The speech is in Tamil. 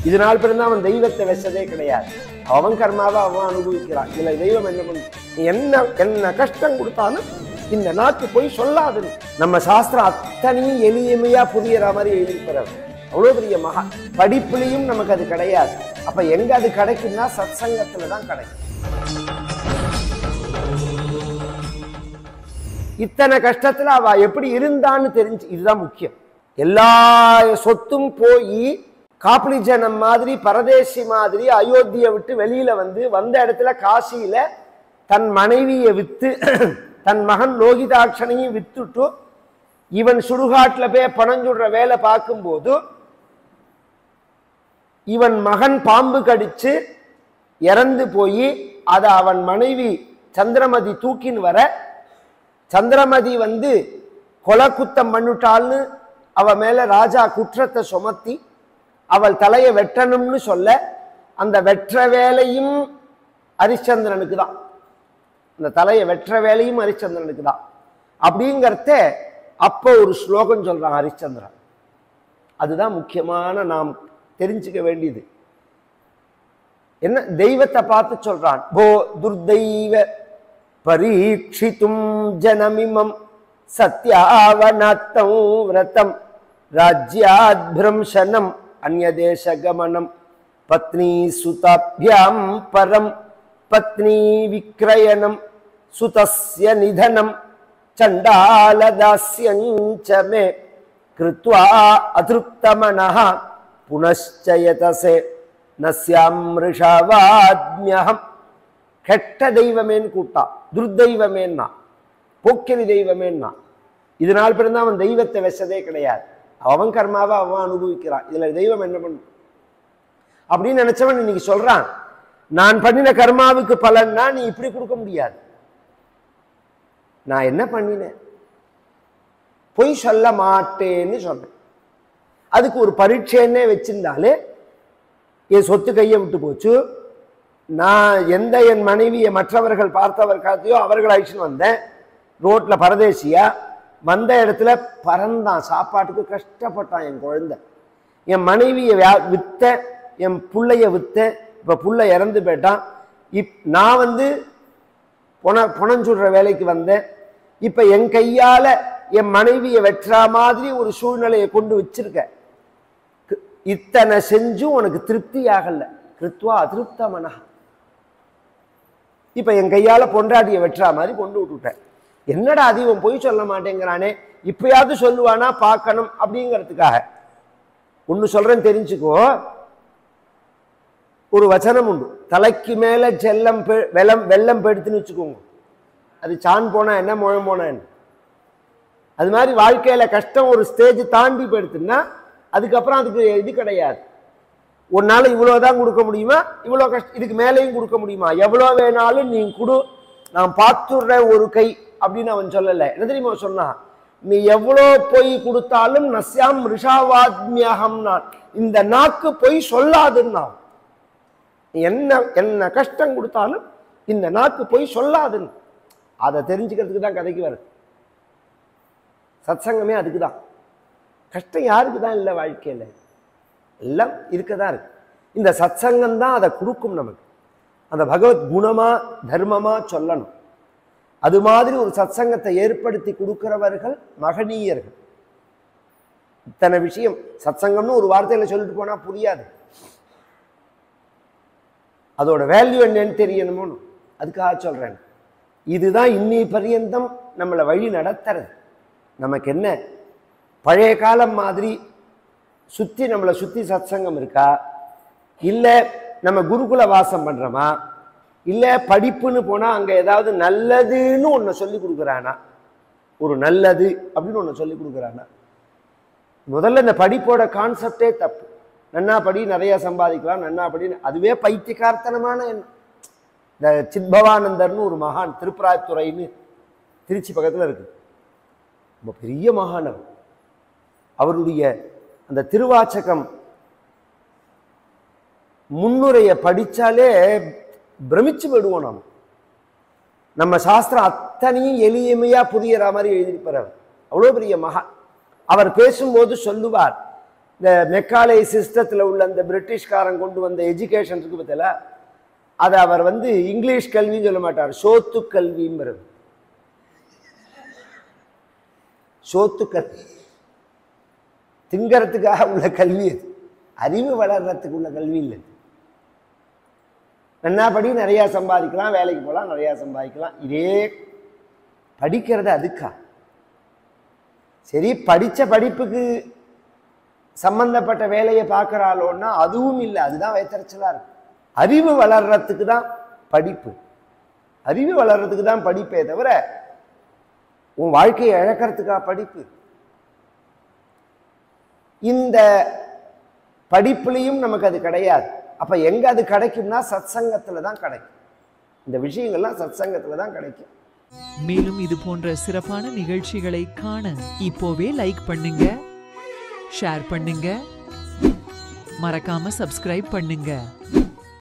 இதனால் பிறந்த அவன் தெய்வத்தை வச்சதே கிடையாது. அவன் கர்மாவை அவன் அனுபவிக்கிறான். இதுல தெய்வம் என்ன பண்ணு, என்ன கஷ்டம் கொடுத்தாலும் இந்த நாக்கு போய் சொல்லாது. நம்ம சாஸ்திரம் அத்தனையும் எளிமையா புரியற மாதிரி எழுதிக்கிறார். அவ்வளவு பெரிய மகா படிப்புலையும் நமக்கு அது கிடையாது. அப்ப எங்க அது கிடைக்கும்னா சத்சங்கத்துலதான் கிடைக்கும். இத்தனை கஷ்டத்துல அவ எப்படி இருந்தான்னு தெரிஞ்சு, இதுதான் முக்கியம். எல்லா சொத்தும் போய் காப்பிளி ஜனம் மாதிரி பரதேசி மாதிரி அயோத்தியை விட்டு வெளியில வந்த இடத்துல காசியில தன் மனைவியை வித்து தன் மகன் லோகிதாட்சனையும் வித்துட்டு இவன் சுடுகாட்டுல போய் பணஞ்சுடுற வேலை பார்க்கும்போது இவன் மகன் பாம்பு கடிச்சு இறந்து போய் அதை அவன் மனைவி சந்திரமதி தூக்கின்னு வர, சந்திரமதி கொலை குத்தம் பண்ணிட்டாள்னு அவ மேல ராஜா குற்றத்தை சுமத்தி அவள் தலையை வெட்டணும்னு சொல்ல, அந்த வெற்ற வேலையும் ஹரிச்சந்திரனுக்கு தான். அந்த தலையை வெற்ற வேலையும் ஹரிச்சந்திரனுக்கு தான் அப்படிங்கிறத அப்போ ஒரு ஸ்லோகம் சொல்றான் ஹரிச்சந்திரன். அதுதான் முக்கியமான நாம் தெரிஞ்சுக்க வேண்டியது. என்ன தெய்வத்தை பார்த்து சொல்றான், போ துர்தெய்வ பரீட்சித்தும் ஜனமிமம் சத்யாவனத்தம் விரதம் ராஜ்யாத்பிரம்சனம் அந்யதேச கமனம் பத்னி சுதாப்யாம் பரம் பத்னி விக்ரயணம் சுதஸ்ய நிதனம் சண்டாலதாஸ்யஞ்ச மே கிருத்வா அதிருப்தமனஹ புனశ్చயதசே நஸ்யாம்ருஷவாத்ம்யஹம். கெட்ட தெய்வமேன்னு கூட்டா, துர்தெய்வமேன்னா, போக்கிரி தெய்வமேன்னா. இதனால் பிறந்த அவன் தெய்வத்தை வச்சதே கிடையாது. அவன் கர்மாவை அவன் அனுபவிக்கிறான். இதுல தெய்வம் என்ன பண்ணும் அப்படின்னு நினைச்சவன் இன்னைக்கு சொல்றான், நான் பண்ணின கர்மாவுக்கு பலன்னா நீ இப்படி கொடுக்க முடியாது. நான் என்ன பண்ணினேன், பொய் சொல்ல மாட்டேன்னு சொன்னேன். அதுக்கு ஒரு பரீட்சைன்னே வச்சிருந்தாலே, என் சொத்து கையை விட்டு போச்சு, நான் என் மனைவியை மற்றவர்கள் பார்த்தவர் காத்தியோ அவர்கள் அழிச்சுன்னு வந்தேன், ரோட்ல பரதேசியா வந்த இடத்துல பறந்தான், சாப்பாட்டுக்கு கஷ்டப்பட்டான் என் குழந்தை, என் மனைவியை வித்த, என் புள்ளைய வித்த, இப்ப புள்ள இறந்து போயிட்டான், நான் புனஞ்சுடுற வேலைக்கு வந்தேன், இப்ப என் கையால என் மனைவியை வெற்றா மாதிரி ஒரு சூழ்நிலையை கொண்டு வச்சிருக்க, இத்தனை செஞ்சும் உனக்கு திருப்தி ஆகல, கிருத்வா அதிருப்த மனஹ. இப்ப என் கையால பொண்டாட்டியை வெற்றா மாதிரி கொண்டு விட்டுட்டேன். என்னடா அதிகம் பொய் சொல்ல மாட்டேங்கிறானே, இப்பயாவது சொல்லுவானா பார்க்கணும் அப்படிங்கிறதுக்காக ஒன்னு சொல்றேன் தெரிஞ்சுக்கோ. ஒரு வச்சனம் உண்டு, தலைக்கு மேல செல்லம் வெள்ளம் பெடுத்துன்னு வச்சுக்கோங்க, அது சான் போனா என்ன முழம் போனா என்ன. அது மாதிரி வாழ்க்கையில கஷ்டம் ஒரு ஸ்டேஜ் தாண்டி போயிடுத்துன்னா அதுக்கப்புறம் அதுக்கு இது கிடையாது. ஒரு நாள் இவ்வளவுதான் கொடுக்க முடியுமா, இவ்வளவு கஷ்டம், இதுக்கு மேலேயும் கொடுக்க முடியுமா, எவ்வளவு வேணாலும் நீ கொடு, நான் பார்த்துடுறேன் ஒரு கை அப்படின்னு அவன் சொல்லல. என்ன தெரியுமா சொன்னா, நீ எவ்வளோ பொய் கொடுத்தாலும் நஸ்யாம் ரிஷாவாத்மியகம், நான் இந்த நாக்கு பொய் சொல்லாதுன்னா, என்ன கஷ்டம் கொடுத்தாலும் இந்த நாக்கு பொய் சொல்லாதுன்னு. அதை தெரிஞ்சுக்கிறதுக்கு தான் கதைக்கு வருது. சத்சங்கமே அதுக்குதான். கஷ்டம் யாருக்கு தான் இல்லை, வாழ்க்கையில எல்லாம் இருக்கதான் இருக்கு. இந்த சத்சங்கம் தான் அதை கொடுக்கும் நமக்கு. அந்த பகவத் குணமா தர்மமா சொல்லணும். அது மாதிரி ஒரு சத்சங்கத்தை ஏற்படுத்தி கொடுக்கிறவர்கள் மகனீயர்கள். இத்தனை விஷயம் சத்சங்கம்னு ஒரு வார்த்தையில சொல்லிட்டு போனா புரியாது. அதோட வேல்யூ என்னன்னு தெரியணுமோ, அதுக்காக சொல்றேன். இதுதான் இன்னி பரியந்தம் நம்மளை வழி நடத்துறது. நமக்கு என்ன பழைய காலம் மாதிரி நம்மளை சுத்தி சத்சங்கம் இருக்கா, இல்ல நம்ம குருகுல வாசம் பண்றோமா, இல்ல படிப்புன்னு போனா அங்க ஏதாவது நல்லதுன்னு ஒன்னு சொல்லி கொடுக்குறானா, ஒரு நல்லது அப்படின்னு ஒன்னு சொல்லி கொடுக்குறானா. முதல்ல இந்த படிப்போட கான்செப்டே தப்பு. நன்னா படி நிறைய சம்பாதிக்கலாம், நன்னா படி, அதுவே பைத்தியக்கார்த்தனமான எண்ணம். இந்த சித்பவானந்தர்னு ஒரு மகான், திருப்பராய்த்துறைன்னு திருச்சி பக்கத்துல இருக்கு, ரொம்ப பெரிய மகான். அவருடைய அந்த திருவாச்சகம் முன்னுரையை படிச்சாலே பிரமிச்சு போயிடுவோம். நம்ம சாஸ்திரம் அத்தனையும் எளிமையா புரியற மாதிரி எழுதியிருப்பார். அவ்வளோ பெரிய மகான். அவர் பேசும்போது சொல்லுவார், இந்த மெக்காலே சிஸ்டத்தில் உள்ள அந்த பிரிட்டிஷ்காரன் கொண்டு வந்த எஜுகேஷன் இருக்கு பார்த்தல, அதை அவர் வந்து இங்கிலீஷ் கல்வின்னு சொல்ல மாட்டார், சோத்து கல்விங்கிறது. சோத்து கல்வி திங்கறதுக்காக உள்ள கல்வி, அது அறிவு வளர்றதுக்கு உள்ள கல்வி இல்லை. நன்னா படி, நிறையா சம்பாதிக்கலாம், வேலைக்கு போகலாம், நிறையா சம்பாதிக்கலாம். இதே படிக்கிறது அதுக்கா? சரி, படித்த படிப்புக்கு சம்பந்தப்பட்ட வேலையை பார்க்குறாளோன்னா அதுவும் இல்லை, அதுதான் வைத்தறிச்சலாக இருக்கு. அறிவு வளர்றதுக்கு தான் படிப்பு, அறிவு வளர்றதுக்கு தான் படிப்பே தவிர உன் வாழ்க்கையை இழக்கிறதுக்கா படிப்பு? இந்த படிப்புலையும் நமக்கு அது கிடையாது. அப்ப எங்க அது கிடைக்கும்னா சத்சங்கத்துல தான் கிடைக்கும். இந்த விஷயங்கள்லாம் சத்சங்கத்துல தான் கிடைக்கும். மேலும் இது போன்ற சிறப்பான நிகழ்ச்சிகளை காண இப்போவே லைக் பண்ணுங்க, ஷேர் பண்ணுங்க, மறக்காம சப்ஸ்கிரைப் பண்ணுங்க.